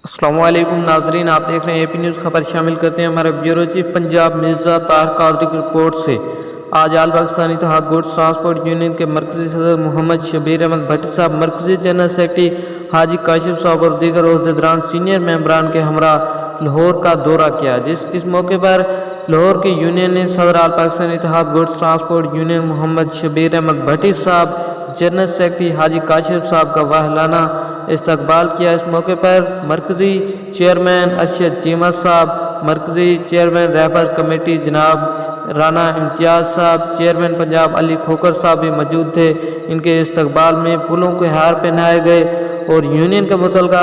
अस्सलाम वालेकुम नाजरीन, आप देख रहे हैं एपी न्यूज़। खबर शामिल करते हैं हमारे ब्यूरो चीफ पंजाब मिर्ज़ा तार कादरी की रिपोर्ट से। आज आल पाकिस्तान इत्तेहाद गुड्स ट्रांसपोर्ट यूनियन के मरकज़ी सदर मोहम्मद शबीर अहमद भट्टी साहब, मरकज़ी जनरल सेक्रेटरी हाजी काशिफ साहब और दीगर ओहदेदारान सीनियर मेंबरान के हमरा लाहौर का दौरा किया। इस मौके पर लाहौर के यूनियन ने सदर आल पाकिस्तान इत्तेहाद goods transport union Mohammad Shabbir Ahmed Bhatti साहब, जनरल सेक्रेटरी हाजी काशिफ साहब का वाहलाना इस्तकबाल किया। इस मौके पर मरकज़ी चेयरमैन अरशद चीमा साहब, मरकज़ी चेयरमैन रहबर कमेटी जनाब राना इम्तियाज़ साहब, चेयरमैन पंजाब अली खोकर साहब भी मौजूद थे। इनके इस्तकबाल में फूलों के हार पहनाए गए और यूनियन के मुतल्लिका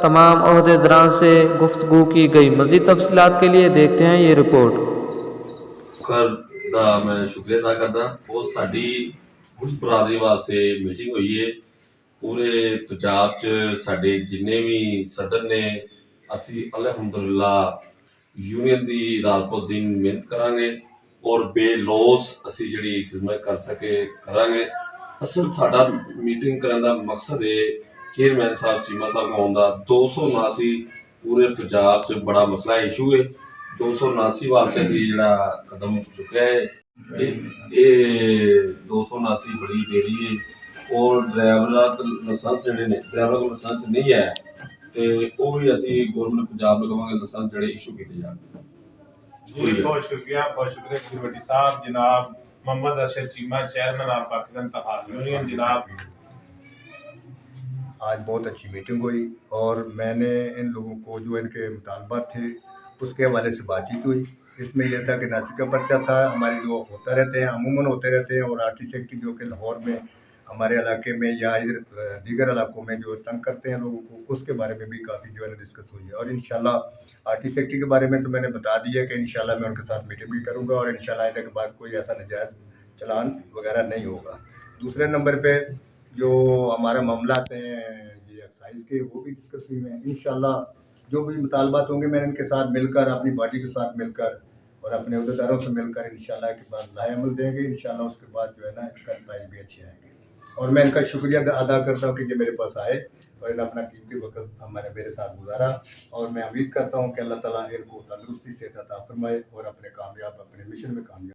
तमाम ओहदेदारान से गुफ्तगू की गई। मज़ीद तफसीलात के लिए देखते हैं ये रिपोर्ट। मैं शुक्रिया अदा करदा। वो साडी गुड्स बरादरी वास्ते मीटिंग हुई है। पूरे पंजाब च साडे जिन्ने भी सदर ने असी अलहमदुलिल्ला यूनियन की रात को दिन मेहनत करांगे और बेलौस असी जिहड़ी खिदमत कर सके करांगे। असल साडा मीटिंग करने का मकसद है चेयरमैन साहब चीमा साहब को आउंदा 279 पूरे पंजाब च बड़ा मसला इशू है। 279 वास्ते असी जिहड़ा कदम चुकिया है, ये 279 बड़ी देरी है और ड्राइवर लाइसेंस जिहड़े ने ड्राइवर को लाइसेंस नहीं है तो वो भी असी गवर्नमेंट पंजाब को कहांगे लाइसेंस जिहड़े इशू किए जाए। बहुत शुक्रिया भट्टी साहब। जनाब मोहम्मद अरशद चीमा, चेयरमैन ऑफ पाकिस्तान इत्तेहाद यूनियन। जनाब, आज बहुत अच्छी मीटिंग हुई और मैंने इन लोगों को जो इनके मुतालबात थे उसके हवाले से बातचीत हुई। इसमें यह था कि नासिक का पर्चा था, हमारे जो होता रहते हैं अमूमन होते रहते हैं, और आर्टी सेक्रेटरी जो कि लाहौर में हमारे इलाके में या इधर दीगर इलाकों में जो तंग करते हैं लोगों को, उसके बारे में भी काफ़ी जो है डिस्कस हुई है। और इंशाल्लाह आर्टी सेक्रेटरी के बारे में तो मैंने बता दिया कि इंशाल्लाह मैं उनके साथ मीटिंग भी करूँगा और इंशाल्लाह आइंदा के बाद कोई ऐसा नजायज़ चलान वगैरह नहीं होगा। दूसरे नंबर पर जो हमारा मामला हैं ये एक्साइज के, वो भी डिस्कस हुई हैं। इंशाल्लाह जो भी मुतालबात होंगे मैं इनके साथ मिलकर, अपनी पार्टी के साथ मिलकर और अपने अहदेदारों से मिलकर इंशाल्लाह के बाद लाएअमल देंगे। इंशाल्लाह उसके बाद जो है ना इसका नतीजे भी अच्छे आएंगे। और मैं इनका शुक्रिया अदा करता हूँ कि ये मेरे पास आए और इन्होंने अपना कीमती वक्त मेरे साथ गुजारा। और मैं उम्मीद करता हूँ कि अल्लाह ताला इनको तंदुरुस्ती से अता फरमाए और अपने मिशन में कामयाब